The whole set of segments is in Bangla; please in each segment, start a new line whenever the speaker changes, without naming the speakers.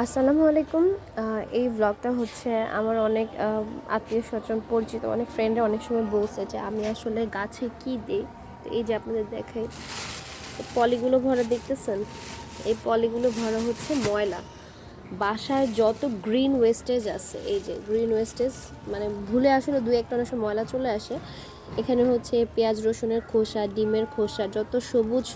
আসসালামু আলাইকুম। এই ব্লগটা হচ্ছে আমার অনেক আত্মীয়স্বজন পরিচিত অনেক ফ্রেন্ডরা অনেক সময় বলছে যে আমি আসলে গাছে কি দিই। তো এই যে আপনাদের দেখাই পলিগুলো ভরা দেখতেছেন, এই পলিগুলো ভরা হচ্ছে ময়লা। বাসায় যত গ্রিন ওয়েস্টেজ আছে, এই যে গ্রিন ওয়েস্টেজ মানে ভুলে আসলে দু একটা অনেক সময় ময়লা চলে আসে। এখানে হচ্ছে পেঁয়াজ রসুনের খোসা, ডিমের খোসা, যত সবুজ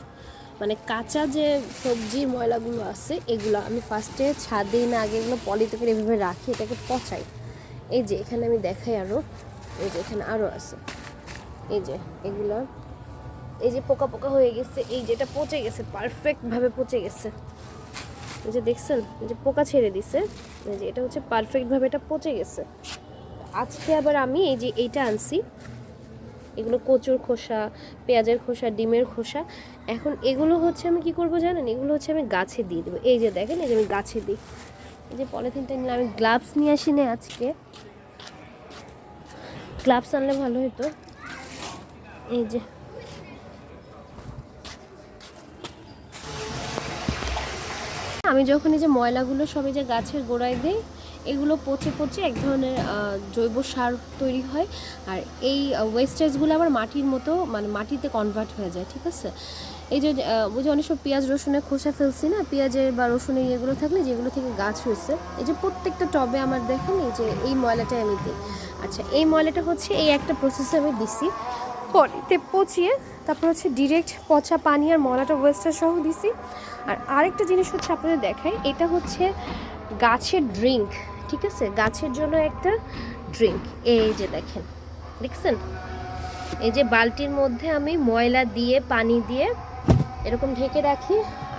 মানে কাঁচা যে সবজির ময়লাগুলো আছে এগুলো আমি ফার্স্টে ছাদে না আগে এগুলো পলিতে করে এভাবে রাখি, এটাকে পচাই। এই যে এখানে আমি দেখাই আরও, এই যে এখানে আরও আছে, এই যে এগুলো, এই যে পোকা পোকা হয়ে গেছে, এই যেটা পচে গেছে, পারফেক্টভাবে পচে গেছে। এই যে দেখছেন, এই যে পোকা ছেড়ে দিছে, এই যে এটা হচ্ছে পারফেক্টভাবে এটা পচে গেছে। আজকে আবার আমি এই যে এইটা আনছি, এগুলো কচুর খোসা, পেঁয়াজের খোসা, ডিমের খোসা। এখন এগুলো হচ্ছে আমি কি করব জানেন, এগুলো হচ্ছে আমি গাছে দিয়ে দেবো। এই যে দেখেন, এই যে আমি গাছে দিই। এই যে পলিথিনটা নিয়ে আমি গ্লাভস নিয়ে আসিনি আজকে, গ্লাভস আনলে ভালো হতো। এই যে আমি যখন এই যে ময়লাগুলো সবই যে গাছের গোড়ায় দিই, এগুলো পচে পচে এক ধরনের জৈব সার তৈরি হয়। আর এই ওয়েস্টেজগুলো আবার মাটির মতো মানে মাটিতে কনভার্ট হয়ে যায়, ঠিক আছে। এই যে ওই যে অনেক সব পেঁয়াজ রসুনের খোসা ফেলছি না, পেঁয়াজের বা রসুনের ইয়েগুলো থাকলে যেগুলো থেকে গাছ হয়েছে, এই যে প্রত্যেকটা টবে আমার দেখেন এই যে এই ময়লাটাই আমি দিই। আচ্ছা, এই ময়লাটা হচ্ছে এই একটা প্রসেসে আমি দিছি, পলিতে পচিয়ে তারপর হচ্ছে ডিরেক্ট পচা পানি আর ময়লাটা ওয়েস্টার সহ দিছি। আর আরেকটা জিনিস হচ্ছে আপনাদের দেখাই, এটা হচ্ছে গাছের ড্রিঙ্ক, ঠিক আছে, গাছের জন্য একটা ড্রিঙ্ক। এই যে দেখেন, দেখছেন, এই যে বালতির মধ্যে আমি ময়লা দিয়ে পানি দিয়ে এরকম ঢেকে রাখি।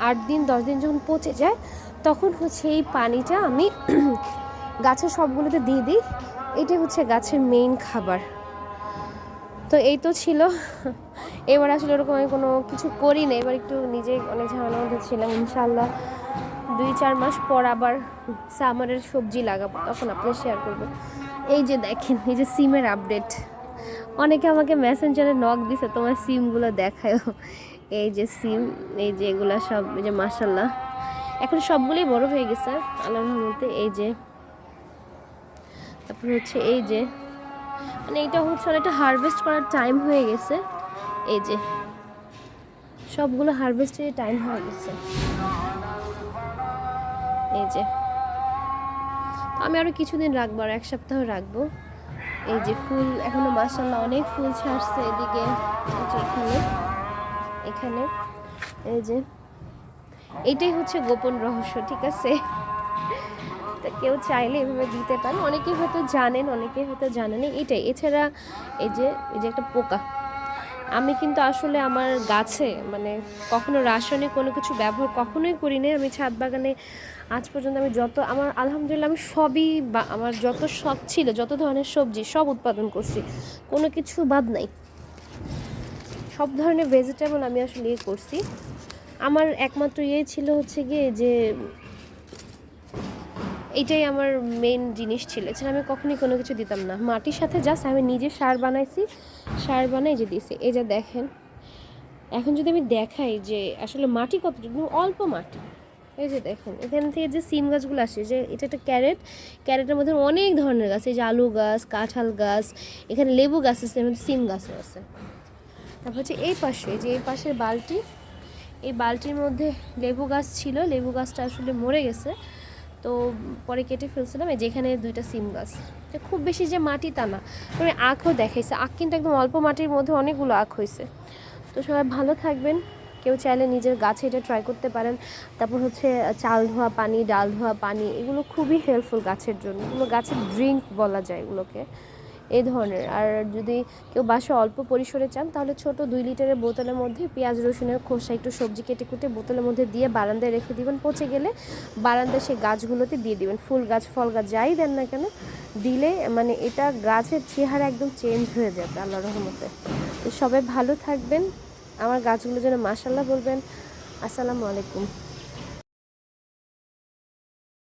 8 দিন 10 দিন যখন পচে যায় তখন হচ্ছে এই পানিটা আমি গাছের সবগুলোতে দিয়ে দিই। এটাই হচ্ছে গাছের মেইন খাবার। তো এই তো ছিল, এবার আসলে ওরকম আমি কোনো কিছু করি না, এবার একটু নিজে অনেক ঝামেলার মধ্যে ছিলাম। ইনশাল্লাহ 2-4 মাস পর আবার সামারের সবজি লাগাবো, তখন আপনার শেয়ার করবো। এই যে দেখেন, এই যে সিমের আপডেট, অনেকে আমাকে মেসেঞ্জারে নক দিছে তোমার সিমগুলো দেখায়। এই যে সিম, এই যে এগুলো সব, এই যে মাশাল্লাহ এখন সবগুলোই বড় হয়ে গেছে আল্লাহর রহমতে। এই যে তারপর হচ্ছে এই যে মানে এটা হচ্ছে অনেকটা হারভেস্ট করার টাইম হয়ে গেছে। এই যে সবগুলো হারভেস্টের টাইম হয়ে গেছে। এই যে আমি আরও কিছুদিন রাখবো, আর 1 সপ্তাহ রাখবো। এই যে ফুল এখনো মাশাআল্লাহ অনেক ফুল ছাড়ছে এদিকে, এখানে এখানে এই যে এইটাই হচ্ছে গোপন রহস্য, ঠিক আছে। তা কেউ চাইলে এভাবে দিতে পারেন, অনেকেই হয়তো জানেন, অনেকেই হয়তো জানেন এটাই। এছাড়া এই যে একটা পোকা, আমি কিন্তু আসলে আমার গাছে মানে কখনো রাসায়নিক কোনো কিছু ব্যবহার কখনোই করি না। আমি ছাদ বাগানে আজ পর্যন্ত আমি যত আমার আলহামদুলিল্লাহ আমি সবই বা আমার যত শখ ছিল, যত ধরনের সবজি সব উৎপাদন করছি, কোনো কিছু বাদ নাই। সব ধরনের ভেজিটেবল আমি আসলে করছি। আমার একমাত্র ছিল হচ্ছে গিয়ে যে এইটাই আমার মেন জিনিস ছিল, এছাড়া আমি কখনোই কোনো কিছু দিতাম না। মাটির সাথে জাস্ট আমি নিজে সার বানাইছি, সার বানাই যে দিছি। এই যে দেখেন, এখন যদি আমি দেখাই যে আসলে মাটি কতটুকু, অল্প মাটি। এই যে দেখেন, এখান থেকে যে সিম গাছগুলো আসে, যে এটা একটা ক্যারেটের মধ্যে অনেক ধরনের গাছ, এই যে আলু গাছ, কাঁঠাল গাছ, এখানে লেবু গাছ আছে, এর মধ্যে সিম গাছও আছে। তারপর হচ্ছে এই পাশে, যে এই পাশের বালতি, এই বালতির মধ্যে লেবু গাছ ছিল, লেবু গাছটা আসলে মরে গেছে, তো পরে কেটে ফেলছিলাম। এই যেখানে 2টা সিম গাছ, এটা খুব বেশি যে মাটি তা না, তবে আখও দেখাইছে, আখ কিন্তু একদম অল্প মাটির মধ্যে অনেকগুলো আখ হয়েছে। তো সবাই ভালো থাকবেন, কেউ চাইলে নিজের গাছে এটা ট্রাই করতে পারেন। তারপর হচ্ছে চাল ধোয়া পানি, ডাল ধোয়া পানি, এগুলো খুবই হেল্পফুল গাছের জন্য, এগুলো গাছের ড্রিঙ্ক বলা যায় এগুলোকে, এই ধরনের। আর যদি কেউ বাসা অল্প পরিসরে চান তাহলে ছোট 2 লিটারের বোতলের মধ্যে পেঁয়াজ রসুনের খোসা, একটু সবজি কেটে কুটে বোতলের মধ্যে দিয়ে বারান্দায় রেখে দিবেন, পচে গেলে বারান্দায় সেই গাছগুলোতে দিয়ে দিবেন। ফুল গাছ ফল গাছ যাই দেন না কেন দিলে মানে এটা গাছের চেহারা একদম চেঞ্জ হয়ে যাবে আল্লাহর রহমতে। তো সবাই ভালো থাকবেন, আমার গাছগুলো যেন মাশাআল্লাহ বলবেন। আসসালামু আলাইকুম।